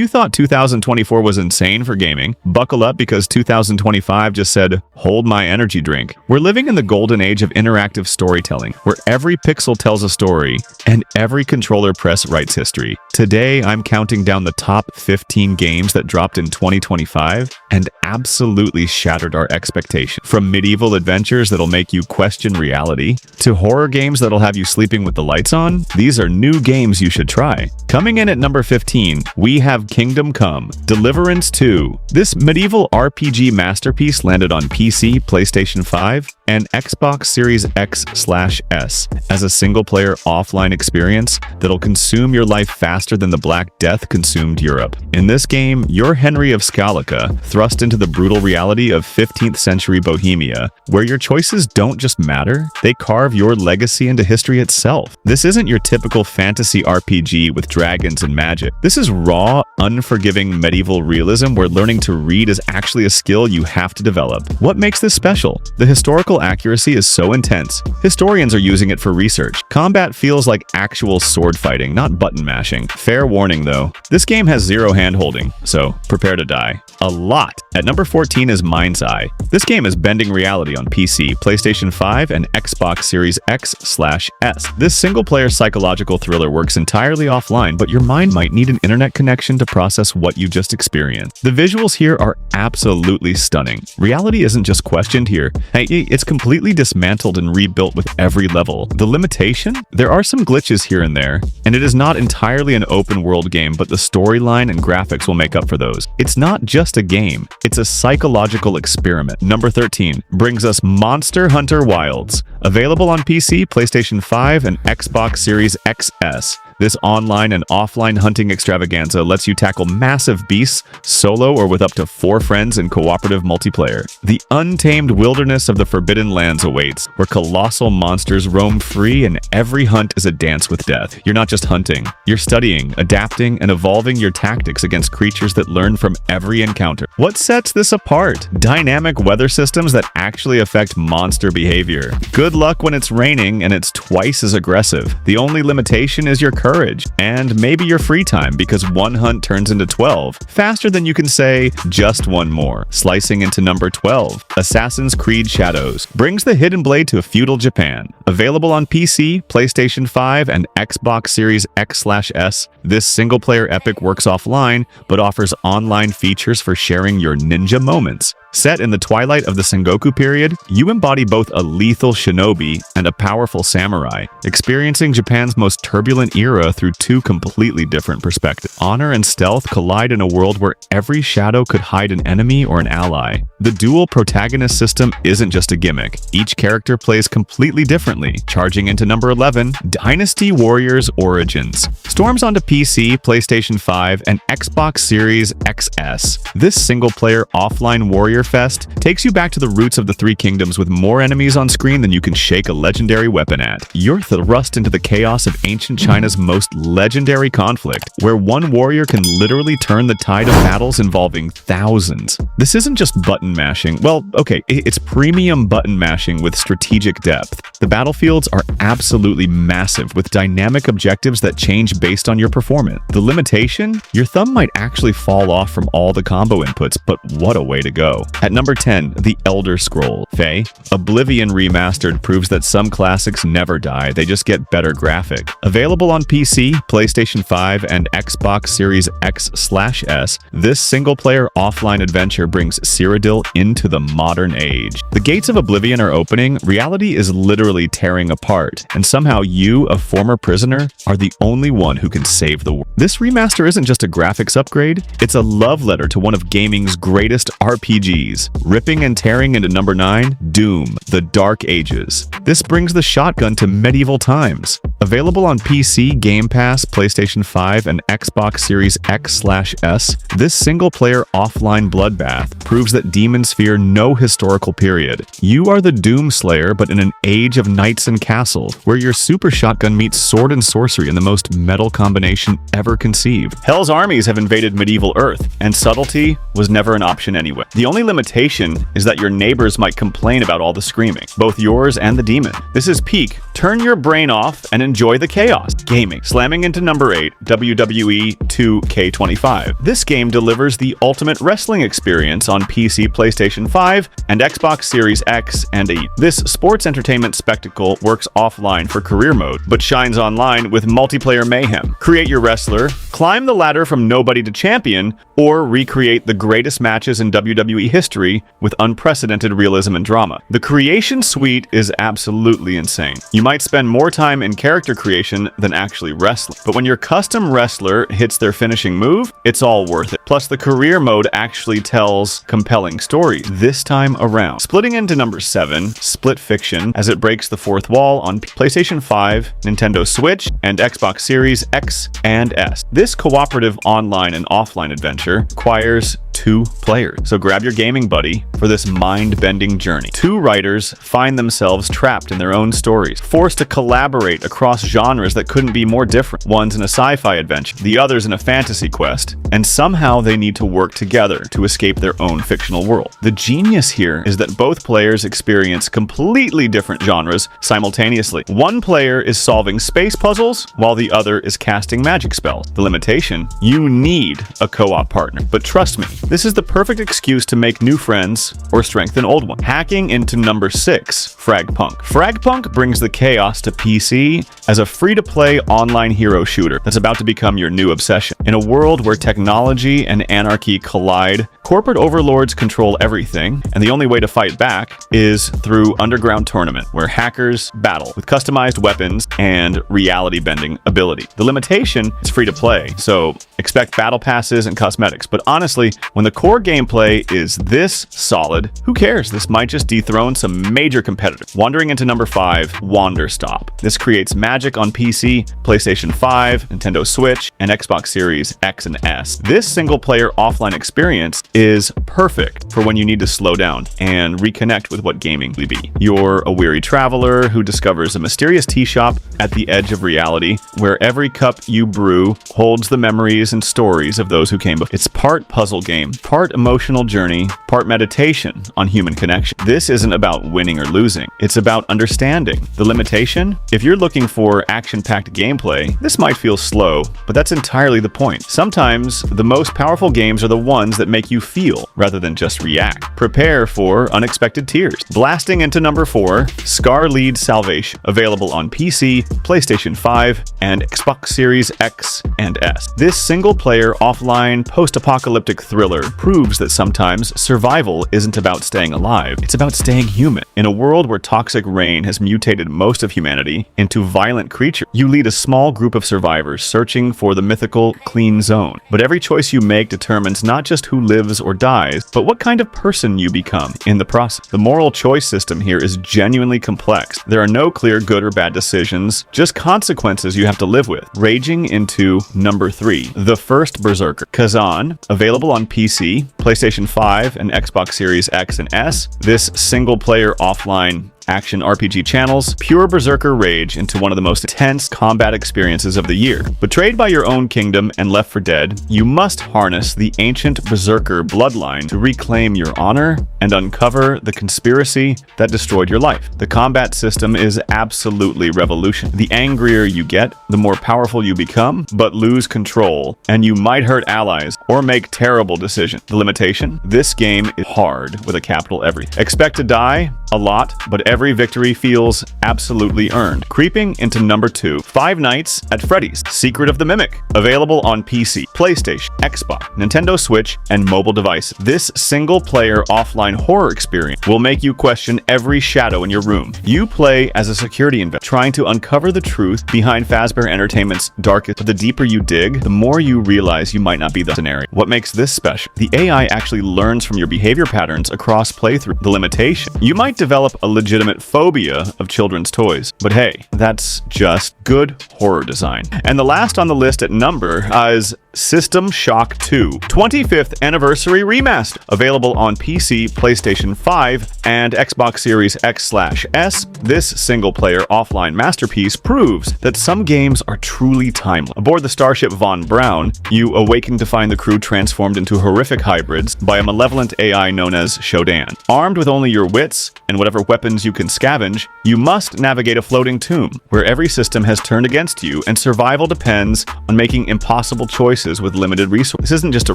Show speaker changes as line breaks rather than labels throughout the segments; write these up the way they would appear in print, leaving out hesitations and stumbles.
you thought 2024 was insane for gaming, buckle up because 2025 just said, hold my energy drink. We're living in the golden age of interactive storytelling, where every pixel tells a story and every controller press writes history. Today, I'm counting down the top 15 games that dropped in 2025 and absolutely shattered our expectations. From medieval adventures that'll make you question reality, to horror games that'll have you sleeping with the lights on, these are new games you should try. Coming in at number 15, we have Kingdom Come: Deliverance 2. This medieval RPG masterpiece landed on PC, PlayStation 5, and Xbox Series X/S as a single-player offline experience that'll consume your life faster than the Black Death consumed Europe. In this game, you're Henry of Scalica, thrust into the brutal reality of 15th century Bohemia, where your choices don't just matter, they carve your legacy into history itself. This isn't your typical fantasy RPG with dragons and magic. This is raw, unforgiving medieval realism where learning to read is actually a skill you have to develop. What makes this special? The historical accuracy is so intense. Historians are using it for research. Combat feels like actual sword fighting, not button mashing. Fair warning though, this game has zero hand-holding, so prepare to die. A lot. At number 14 is MindsEye. This game is bending reality on PC, PlayStation 5, and Xbox Series X/S. This single-player psychological thriller works entirely offline, but your mind might need an internet connection to process what you just experienced. The visuals here are absolutely stunning. Reality isn't just questioned here. It's completely dismantled and rebuilt with every level. The limitation? There are some glitches here and there, and it is not entirely an open-world game, but the storyline and graphics will make up for those. It's not just a game, it's a psychological experiment. Number 13 brings us Monster Hunter Wilds, available on PC, PlayStation 5, and Xbox Series XS. This online and offline hunting extravaganza lets you tackle massive beasts solo or with up to 4 friends in cooperative multiplayer. The untamed wilderness of the Forbidden Lands awaits, where colossal monsters roam free and every hunt is a dance with death. You're not just hunting, you're studying, adapting, and evolving your tactics against creatures that learn from every encounter. What sets this apart? Dynamic weather systems that actually affect monster behavior. Good luck when it's raining and it's twice as aggressive. The only limitation is your courage and maybe your free time, because one hunt turns into 12 faster than you can say just one more. Slicing into number 12, Assassin's Creed Shadows brings the hidden blade to feudal Japan. Available on PC, PlayStation 5, and Xbox Series X/S, this single-player epic works offline but offers online features for sharing your ninja moments. Set in the twilight of the Sengoku period, you embody both a lethal shinobi and a powerful samurai, experiencing Japan's most turbulent era through 2 completely different perspectives. Honor and stealth collide in a world where every shadow could hide an enemy or an ally. The dual protagonist system isn't just a gimmick. Each character plays completely differently. Charging into number 11, Dynasty Warriors Origins storms onto PC, PlayStation 5, and Xbox Series XS. This single-player offline warrior fest takes you back to the roots of the 3 kingdoms with more enemies on screen than you can shake a legendary weapon at. You're thrust into the chaos of ancient China's most legendary conflict, where one warrior can literally turn the tide of battles involving thousands. This isn't just button mashing. Well, okay, it's premium button mashing with strategic depth. The battlefields are absolutely massive, with dynamic objectives that change based on your performance. The limitation? Your thumb might actually fall off from all the combo inputs, but what a way to go. At number 10, The Elder Scrolls. Faye, Oblivion Remastered proves that some classics never die, they just get better graphic. Available on PC, PlayStation 5, and Xbox Series X/S, this single-player offline adventure brings Cyrodiil into the modern age. The gates of Oblivion are opening, reality is literally tearing apart, and somehow you, a former prisoner, are the only one who can save the world. This remaster isn't just a graphics upgrade, it's a love letter to one of gaming's greatest RPGs. Ripping and tearing into number 9, Doom: The Dark Ages. This brings the shotgun to medieval times. Available on PC, Game Pass, PlayStation 5, and Xbox Series X/S, this single-player offline bloodbath proves that demons fear no historical period. You are the Doom Slayer, but in an age of knights and castles, where your super shotgun meets sword and sorcery in the most metal combination ever conceived. Hell's armies have invaded medieval Earth, and subtlety was never an option anyway. The only limitation is that your neighbors might complain about all the screaming, both yours and the demon. This is peak. Turn your brain off and enjoy the chaos. Gaming. Slamming into number 8, WWE 2K25. This game delivers the ultimate wrestling experience on PC, PlayStation 5, and Xbox Series X and E. This sports entertainment spectacle works offline for career mode, but shines online with multiplayer mayhem. Create your wrestler, climb the ladder from nobody to champion, or recreate the greatest matches in WWE history with unprecedented realism and drama. The creation suite is absolutely insane. You might spend more time in character creation than actually wrestling, but when your custom wrestler hits their finishing move, it's all worth it. Plus, the career mode actually tells compelling stories this time around. Splitting into number 7, Split Fiction, as it breaks the fourth wall on PlayStation 5, Nintendo Switch, and Xbox Series X and S. This cooperative online and offline adventure requires 2 players. So grab your gaming buddy for this mind-bending journey. 2 writers find themselves trapped in their own stories, forced to collaborate across genres that couldn't be more different. One's in a sci-fi adventure, the other's in a fantasy quest, and somehow they need to work together to escape their own fictional world. The genius here is that both players experience completely different genres simultaneously. One player is solving space puzzles, while the other is casting magic spells. The limitation? You need a co-op partner. But trust me, this is the perfect excuse to make new friends or strengthen old ones. Hacking into number 6, FragPunk. FragPunk brings the chaos to PC as a free-to-play online hero shooter that's about to become your new obsession. In a world where technology and anarchy collide, corporate overlords control everything, and the only way to fight back is through underground tournament, where hackers battle with customized weapons and reality-bending ability. The limitation is free to play, so expect battle passes and cosmetics, but honestly, when the core gameplay is this solid, who cares? This might just dethrone some major competitors. Wandering into number 5, Wanderstop. This creates magic on PC, PlayStation 5, Nintendo Switch, and Xbox Series X and S. This single-player offline experience is perfect for when you need to slow down and reconnect with what gaming will be. You're a weary traveler who discovers a mysterious tea shop at the edge of reality, where every cup you brew holds the memories and stories of those who came before. It's part puzzle game, part emotional journey, part meditation on human connection. This isn't about winning or losing. It's about understanding. The limitation? If you're looking for action-packed gameplay, this might feel slow, but that's entirely the point. Sometimes the most powerful games are the ones that make you feel rather than just react. Prepare for unexpected tears. Blasting into number 4, Scar Lead Salvation. Available on PC, PlayStation 5, and Xbox Series X and S. This single-player offline post-apocalyptic thriller proves that sometimes survival isn't about staying alive, it's about staying human. In a world where toxic rain has mutated most of humanity into violent creatures, you lead a small group of survivors searching for the mythical clean zone. But every choice you make determines not just who lives or dies, but what kind of person you become in the process. The moral choice system here is genuinely complex. There are no clear good or bad decisions, just consequences you have to live with. Raging into number 3, the first Berserker. Khazan, available on PC, PlayStation 5, and Xbox Series X and S. This single-player offline action RPG channels pure Berserker rage into one of the most intense combat experiences of the year. Betrayed by your own kingdom and left for dead, you must harness the ancient Berserker bloodline to reclaim your honor and uncover the conspiracy that destroyed your life. The combat system is absolutely revolutionary. The angrier you get, the more powerful you become, but lose control, and you might hurt allies or make terrible decisions. The limitation? This game is hard with a capital everything. Expect to die a lot, but every victory feels absolutely earned. Creeping into number 2, Five Nights at Freddy's, Secret of the Mimic. Available on PC, PlayStation, Xbox, Nintendo Switch, and mobile devices. This single-player offline horror experience will make you question every shadow in your room. You play as a security investigator, trying to uncover the truth behind Fazbear Entertainment's darkest. But the deeper you dig, the more you realize you might not be the scenario. What makes this special? The AI actually learns from your behavior patterns across playthrough. The limitation? You might develop a legitimate phobia of children's toys, but hey, that's just good horror design. And the last on the list at number is System Shock 2 25th Anniversary Remaster, available on PC, PlayStation 5, and Xbox Series X/S. This single-player offline masterpiece proves that some games are truly timeless. Aboard the starship Von Braun, you awaken to find the crew transformed into horrific hybrids by a malevolent AI known as Shodan. Armed with only your wits and whatever weapons you can scavenge, you must navigate a floating tomb where every system has turned against you and survival depends on making impossible choices with limited resources. This isn't just a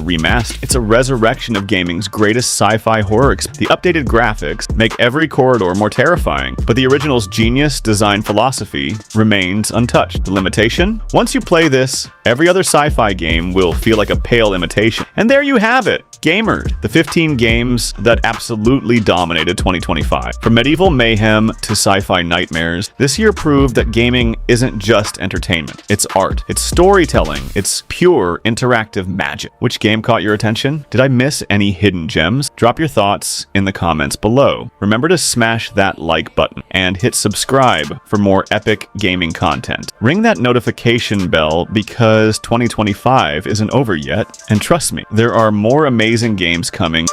remaster, it's a resurrection of gaming's greatest sci-fi horror experience. The updated graphics make every corridor more terrifying, but the original's genius design philosophy remains untouched. The limitation? Once you play this, every other sci-fi game will feel like a pale imitation. And there you have it! Gamers, the 15 games that absolutely dominated 2025. From medieval mayhem to sci-fi nightmares, this year proved that gaming isn't just entertainment. It's art, it's storytelling, it's pure interactive magic. Which game caught your attention? Did I miss any hidden gems? Drop your thoughts in the comments below. Remember to smash that like button and hit subscribe for more epic gaming content. Ring that notification bell because 2025 isn't over yet, and trust me, there are more amazing games coming.